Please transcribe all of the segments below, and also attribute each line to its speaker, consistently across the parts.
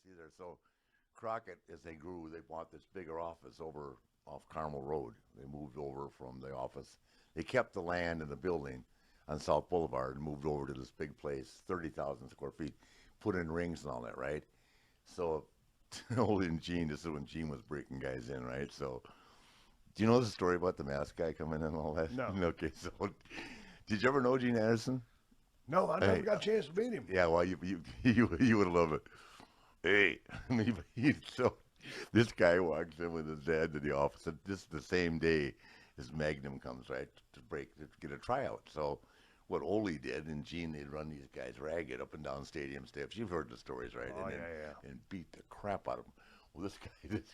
Speaker 1: see there. So Crockett, as they grew, they bought this bigger office over off Carmel Road. They moved over from the office. They kept the land and the building on South Boulevard and moved over to this big place, 30,000 square feet, put in rings and all that, right? So, old and Gene, this is when Gene was breaking guys in, right? So, do you know the story about the mask guy coming in and all that?
Speaker 2: No.
Speaker 1: Okay, so, did you ever know Gene Anderson?
Speaker 2: No, I never got a chance to meet him.
Speaker 1: Yeah, well, you would love it. Hey, so this guy walks in with his dad to the office, and this is the same day as Magnum comes, right, to get a tryout. So what Ole did, and Gene, they'd run these guys ragged up and down stadium steps. You've heard the stories, right?
Speaker 2: Oh,
Speaker 1: and
Speaker 2: yeah.
Speaker 1: And beat the crap out of him. Well, this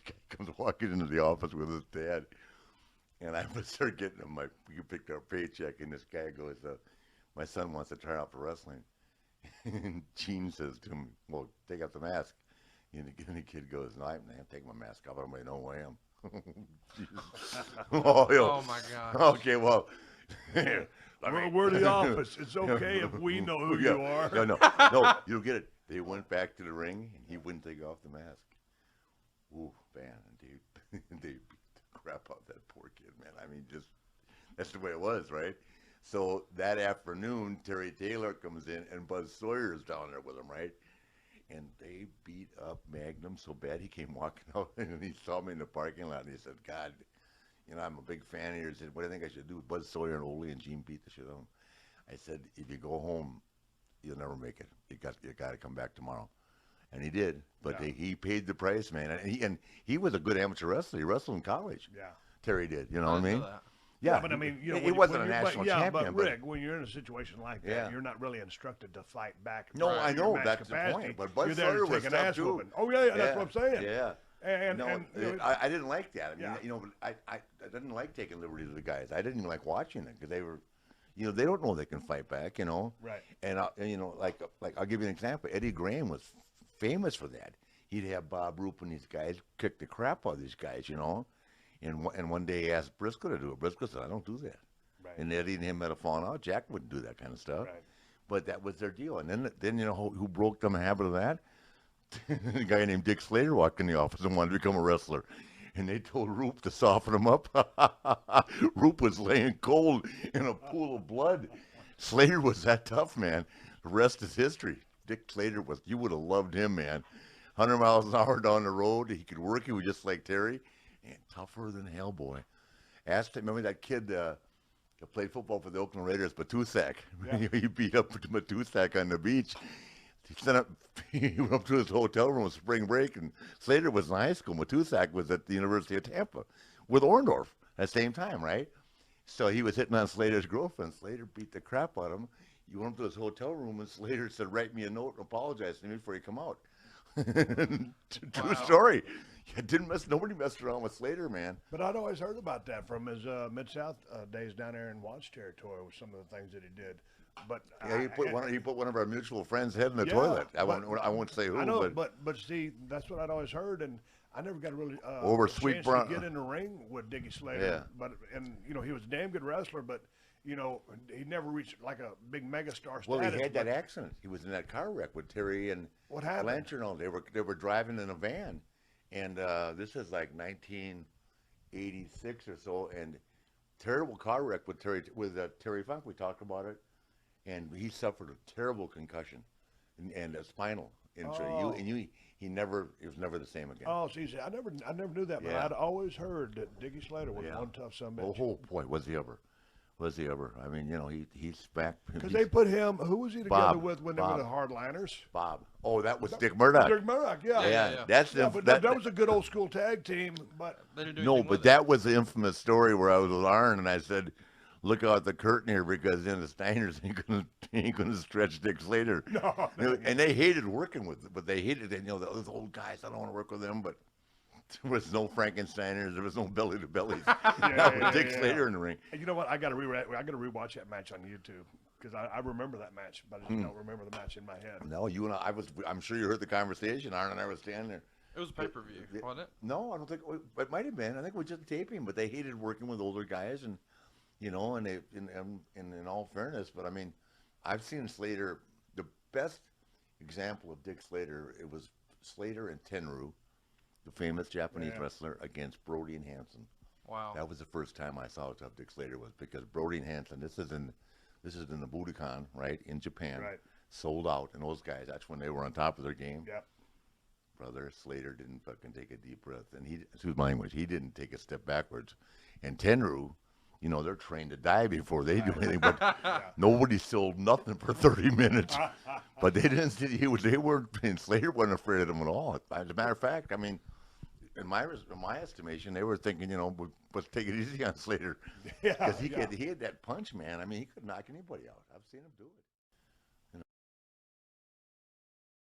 Speaker 1: guy comes walking into the office with his dad, and I start getting him. We picked our paycheck, and this guy goes, "My son wants to try out for wrestling." And Gene says to him, "Well, take out the mask." And the kid goes, "No, I'm taking my mask off. I don't know who I am."
Speaker 3: Oh my God.
Speaker 1: Okay, well,
Speaker 2: We're the office. It's okay if we know who you are.
Speaker 1: No, you'll get it. They went back to the ring, and he wouldn't take off the mask. Ooh, man, they beat the crap out of that poor kid, man. I mean, just that's the way it was, right? So that afternoon, Terry Taylor comes in, and Buzz Sawyer's down there with him, right? And they beat up Magnum so bad he came walking out, and he saw me in the parking lot, and he said, "God, I'm a big fan of yours. He said, what do you think I should do?" Buzz Sawyer and Ole and Gene beat the shit out of him. I said, "If you go home, you'll never make it. You got to come back tomorrow." And he did, but he paid the price, man. And he was a good amateur wrestler. He wrestled in college.
Speaker 2: Yeah.
Speaker 1: Terry did. You know what I mean?
Speaker 2: Yeah, but I mean,
Speaker 1: he wasn't a national champion.
Speaker 2: But Rick, when you're in a situation like that, you're not really instructed to fight back.
Speaker 1: No, I know that's the point. But Buzz Sawyer was tough too.
Speaker 2: Oh yeah, that's what I'm saying.
Speaker 1: Yeah.
Speaker 2: And
Speaker 1: I didn't like that. I mean, but I didn't like taking liberties with the guys. I didn't even like watching them because they were, they don't know they can fight back.
Speaker 2: Right.
Speaker 1: And like I'll give you an example. Eddie Graham was famous for that. He'd have Bob Roop and these guys kick the crap out of these guys, And one day he asked Briscoe to do it. Briscoe said, "I don't do that."
Speaker 2: Right.
Speaker 1: And Eddie and him had a falling out. Jack wouldn't do that kind of stuff.
Speaker 2: Right.
Speaker 1: But that was their deal. And then who broke them a habit of that? A guy named Dick Slater walked in the office and wanted to become a wrestler. And they told Roop to soften him up. Roop was laying cold in a pool of blood. Slater was that tough, man. The rest is history. Dick Slater you would have loved him, man. 100 miles an hour down the road. He could work. He was just like Terry. And tougher than hell, boy. Remember that kid that played football for the Oakland Raiders, Matusak?
Speaker 2: Yeah.
Speaker 1: He beat up Matusak on the beach. He went up to his hotel room with spring break, and Slater was in high school. Matusak was at the University of Tampa with Orndorff at the same time, right? So he was hitting on Slater's girlfriend. Slater beat the crap out of him. He went up to his hotel room, and Slater said, "Write me a note and apologize to me before you come out." True story. Nobody messed around with Slater, man.
Speaker 2: But I'd always heard about that from his Mid-South days down there in Watts territory with some of the things that he did. But
Speaker 1: yeah, he put one of our mutual friends' head in the toilet. I won't say who.
Speaker 2: I know, but see, that's what I'd always heard, and I never got really
Speaker 1: over
Speaker 2: chance to get in the ring with Diggy Slater.
Speaker 1: Yeah.
Speaker 2: But he was a damn good wrestler, but he never reached like a big megastar status.
Speaker 1: Well, he had that accident. He was in that car wreck with Terry and
Speaker 2: what happened?
Speaker 1: Blanchard. And all. They were driving in a van, and this is like 1986 or so, and terrible car wreck with Terry Funk. We talked about it, and he suffered a terrible concussion, and a spinal injury. He was never the same again.
Speaker 2: Oh, see, I never knew that, but I'd always heard that Diggy Slater was one tough son of a bitch.
Speaker 1: Oh boy, was he ever? Was he ever? I mean, he's back.
Speaker 2: Because they put him. Who was he together with when they were the Hardliners?
Speaker 1: Bob. Oh, that was Dick Murdoch.
Speaker 2: Dick Murdoch, yeah.
Speaker 1: Yeah. That
Speaker 2: was a good old school tag team. But
Speaker 1: that was the infamous story where I was with Arn and I said, "Look out the curtain here because the Steiners ain't gonna stretch Dick Slater."
Speaker 2: No.
Speaker 1: And they hated working with, but they hated those old guys. I don't want to work with them, but. There was no Frankensteiners. There was no belly to bellies. Not with Dick Slater in the ring.
Speaker 2: And you know what? I got to rewatch that match on YouTube because I remember that match, but I just don't remember the match in my head.
Speaker 1: No, you and I'm sure you heard the conversation. Arn and I were standing there.
Speaker 3: It was a pay-per-view, wasn't it?
Speaker 1: No, I don't think it might have been. I think it was just taping, but they hated working with older guys, and and they, in all fairness, but I mean, I've seen Slater. The best example of Dick Slater, it was Slater and Tenryu, the famous Japanese
Speaker 2: Yeah.
Speaker 1: wrestler, against Brody and Hansen.
Speaker 3: Wow.
Speaker 1: That was the first time I saw how tough Dick Slater was, because Brody and Hansen, this is in the Budokan, right, in Japan,
Speaker 2: Right.
Speaker 1: sold out, and those guys, that's when they were on top of their game.
Speaker 2: Yep.
Speaker 1: Brother, Slater didn't fucking take a deep breath, and excuse my language, he didn't take a step backwards. And Tenryu, you know, they're trained to die before they do anything, but nobody sold nothing for 30 minutes. But they didn't. They weren't. And Slater wasn't afraid of them at all. As a matter of fact, I mean, in my estimation, they were thinking, you know, let's take it easy on Slater,
Speaker 2: Yeah.
Speaker 1: because he had that punch, man. I mean, he could knock anybody out. I've seen him do it.